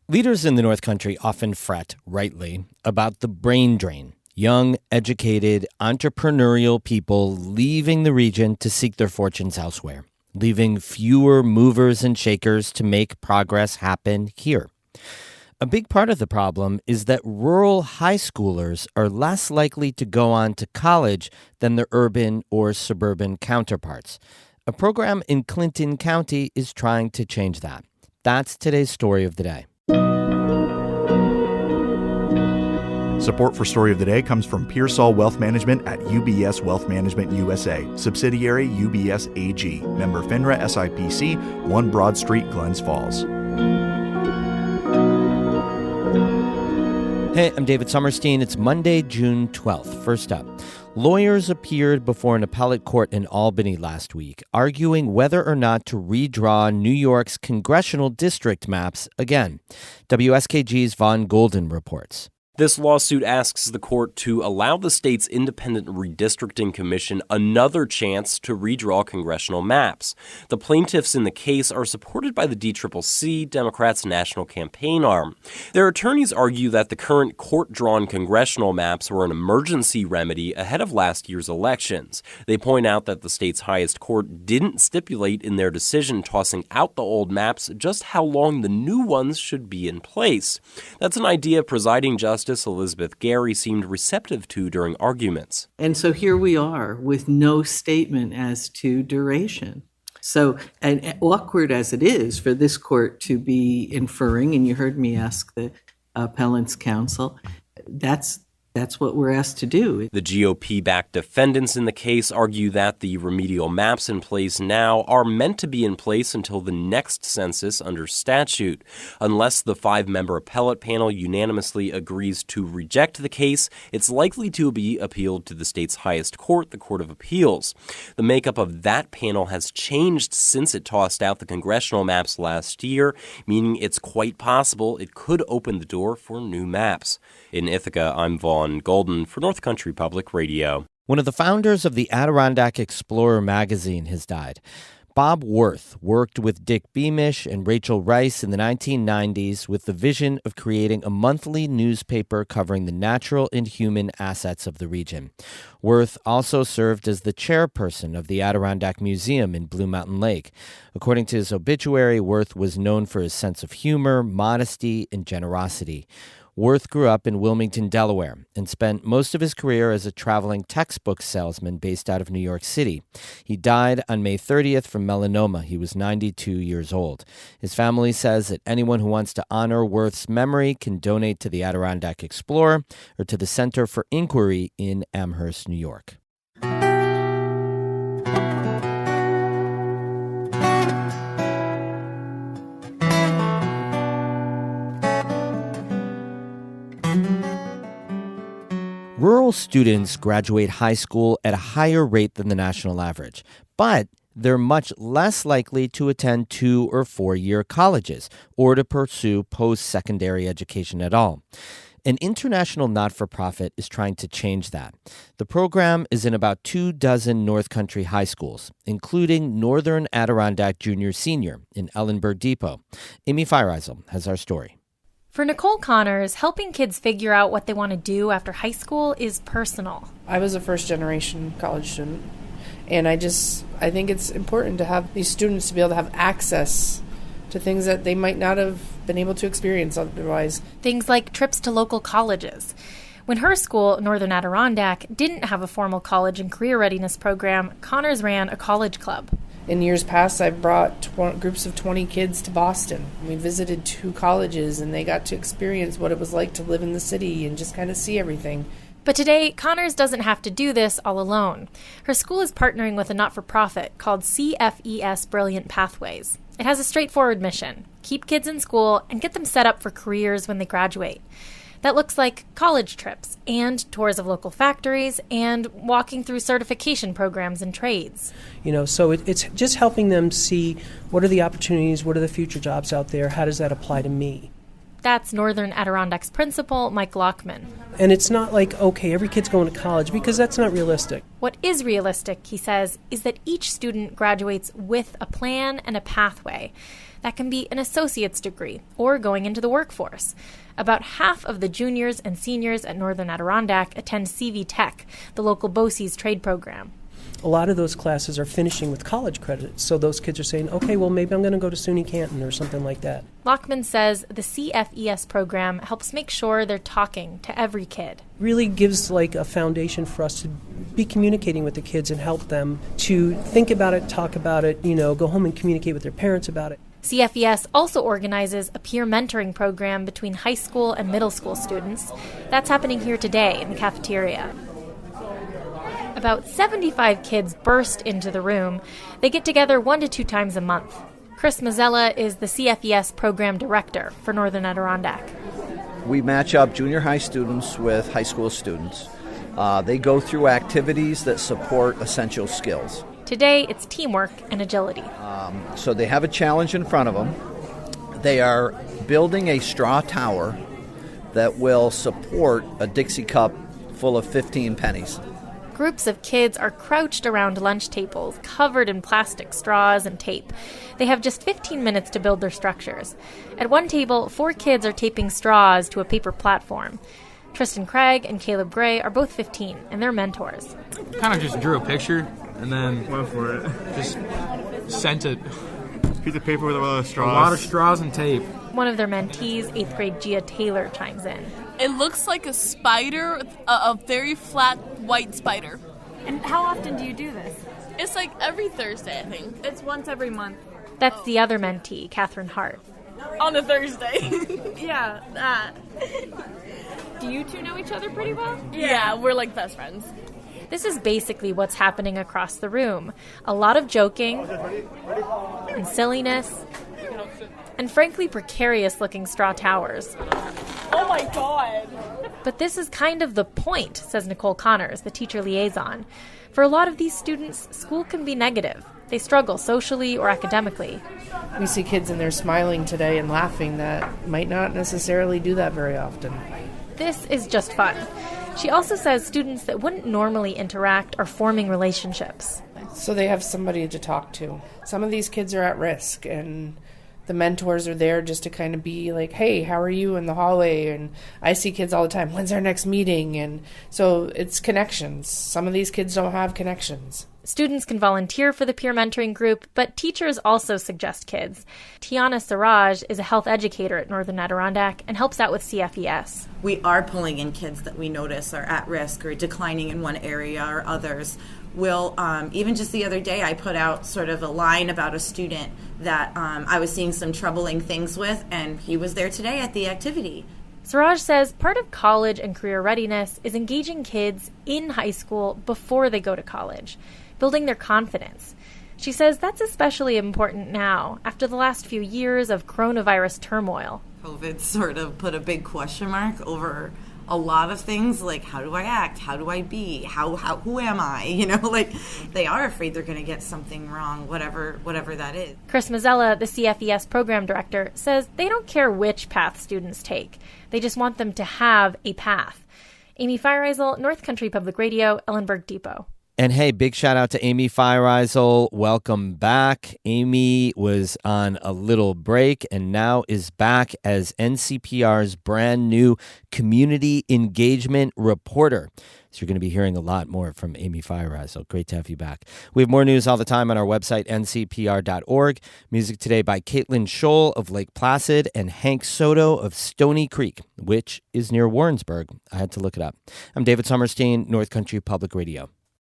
Leaders in the North Country often fret, rightly, about the brain drain. Young, educated, entrepreneurial people leaving the region to seek their fortunes elsewhere, leaving fewer movers and shakers to make progress happen here. A big part of the problem is that rural high schoolers are less likely to go on to college than their urban or suburban counterparts. A program in Clinton County is trying to change that. That's today's story of the day. Support for Story of the Day comes from Pearsall Wealth Management at UBS Wealth Management USA, subsidiary UBS AG, member FINRA SIPC, 1 Broad Street, Glens Falls. Hey, I'm David Sommerstein. It's Monday, June 12th. First up, lawyers appeared before an appellate court in Albany last week, arguing whether or not to redraw New York's congressional district maps again. WSKG's Von Golden reports. This lawsuit asks the court to allow the state's Independent Redistricting Commission another chance to redraw congressional maps. The plaintiffs in the case are supported by the DCCC, Democrats' national campaign arm. Their attorneys argue that the current court-drawn congressional maps were an emergency remedy ahead of last year's elections. They point out that the state's highest court didn't stipulate in their decision tossing out the old maps just how long the new ones should be in place. That's an idea presiding Justice Elizabeth Gary seemed receptive to during arguments. And so here we are with no statement as to duration. So, and awkward as it is for this court to be inferring, and you heard me ask the appellant's counsel, that's what we're asked to do. The GOP-backed defendants in the case argue that the remedial maps in place now are meant to be in place until the next census under statute. Unless the 5-member appellate panel unanimously agrees to reject the case, it's likely to be appealed to the state's highest court, the Court of Appeals. The makeup of that panel has changed since it tossed out the congressional maps last year, meaning it's quite possible it could open the door for new maps. In Ithaca, I'm Von Golden for North Country Public Radio. One of the founders of the Adirondack Explorer magazine has died. Bob Worth worked with Dick Beamish and Rachel Rice in the 1990s with the vision of creating a monthly newspaper covering the natural and human assets of the region. Worth also served as the chairperson of the Adirondack Museum in Blue Mountain Lake. According to his obituary, Worth was known for his sense of humor, modesty, and generosity. Worth grew up in Wilmington, Delaware, and spent most of his career as a traveling textbook salesman based out of New York City. He died on May 30th from melanoma. He was 92 years old. His family says that anyone who wants to honor Worth's memory can donate to the Adirondack Explorer or to the Center for Inquiry in Amherst, New York. Rural students graduate high school at a higher rate than the national average, but they're much less likely to attend 2- or 4-year colleges or to pursue post-secondary education at all. An international not-for-profit is trying to change that. The program is in about 24 North Country high schools, including Northern Adirondack Junior-Senior in Ellenburg Depot. Amy Feiereisel has our story. For Nicole Connors, helping kids figure out what they want to do after high school is personal. I was a first-generation college student, and I think it's important to have these students to be able to have access to things that they might not have been able to experience otherwise. Things like trips to local colleges. When her school, Northern Adirondack, didn't have a formal college and career readiness program, Connors ran a college club. In years past, I've brought groups of 20 kids to Boston. We visited 2 colleges, and they got to experience what it was like to live in the city and just kind of see everything. But today, Connors doesn't have to do this all alone. Her school is partnering with a not-for-profit called CFES Brilliant Pathways. It has a straightforward mission: keep kids in school and get them set up for careers when they graduate. That looks like college trips and tours of local factories and walking through certification programs and trades. So it's just helping them see what are the opportunities, what are the future jobs out there, how does that apply to me? That's Northern Adirondack's principal, Mike Lockman. And it's not like, okay, every kid's going to college, because that's not realistic. What is realistic, he says, is that each student graduates with a plan and a pathway. That can be an associate's degree or going into the workforce. About half of the juniors and seniors at Northern Adirondack attend CV Tech, the local BOCES trade program. A lot of those classes are finishing with college credits, so those kids are saying, okay, well, maybe I'm going to go to SUNY Canton or something like that. Lockman says the CFES program helps make sure they're talking to every kid. Really gives like a foundation for us to be communicating with the kids and help them to think about it, talk about it, go home and communicate with their parents about it. CFES also organizes a peer mentoring program between high school and middle school students. That's happening here today in the cafeteria. About 75 kids burst into the room. They get together 1 to 2 times a month. Chris Mazzella is the CFES program director for Northern Adirondack. We match up junior high students with high school students. They go through activities that support essential skills. Today, it's teamwork and agility. So they have a challenge in front of them. They are building a straw tower that will support a Dixie cup full of 15 pennies. Groups of kids are crouched around lunch tables, covered in plastic straws and tape. They have just 15 minutes to build their structures. At one table, 4 kids are taping straws to a paper platform. Tristan Craig and Caleb Gray are both 15, and they're mentors. Kind of just drew a picture, and then went for it. Just sent it. Piece of paper with a lot of straws. A lot of straws and tape. One of their mentees, 8th grade Gia Taylor, chimes in. It looks like a spider, a very flat white spider. And how often do you do this? It's like every Thursday, I think. It's once every month. That's the other mentee, Catherine Hart. On a Thursday. Yeah, that. Do you two know each other pretty well? Yeah, we're like best friends. This is basically what's happening across the room. A lot of joking and silliness and frankly precarious-looking straw towers. Oh my God. But this is kind of the point, says Nicole Connors, the teacher liaison. For a lot of these students, school can be negative. They struggle socially or academically. We see kids in there smiling today and laughing that might not necessarily do that very often. This is just fun. She also says students that wouldn't normally interact are forming relationships. So they have somebody to talk to. Some of these kids are at risk, and the mentors are there just to kind of be like, hey, how are you in the hallway? And I see kids all the time, when's our next meeting? And so it's connections. Some of these kids don't have connections. Students can volunteer for the peer mentoring group, but teachers also suggest kids. Tiana Siraj is a health educator at Northern Adirondack and helps out with CFES. We are pulling in kids that we notice are at risk or declining in one area or others. We'll, even just the other day, I put out sort of a line about a student that I was seeing some troubling things with, and he was there today at the activity. Siraj says part of college and career readiness is engaging kids in high school before they go to college, building their confidence. She says that's especially important now, after the last few years of coronavirus turmoil. COVID sort of put a big question mark over a lot of things, like how do I act, how do I be, who am I, like they are afraid they're going to get something wrong, whatever that is. Chris Mazzella, the CFES program director, says they don't care which path students take. They just want them to have a path. Amy Feiereisel, North Country Public Radio, Ellenburg Depot. And hey, big shout out to Amy Feiereisel. Welcome back. Amy was on a little break and now is back as NCPR's brand new community engagement reporter. So you're going to be hearing a lot more from Amy Feiereisel. Great to have you back. We have more news all the time on our website, ncpr.org. Music today by Caitlin Scholl of Lake Placid and Hank Soto of Stony Creek, which is near Warrensburg. I had to look it up. I'm David Sommerstein, North Country Public Radio.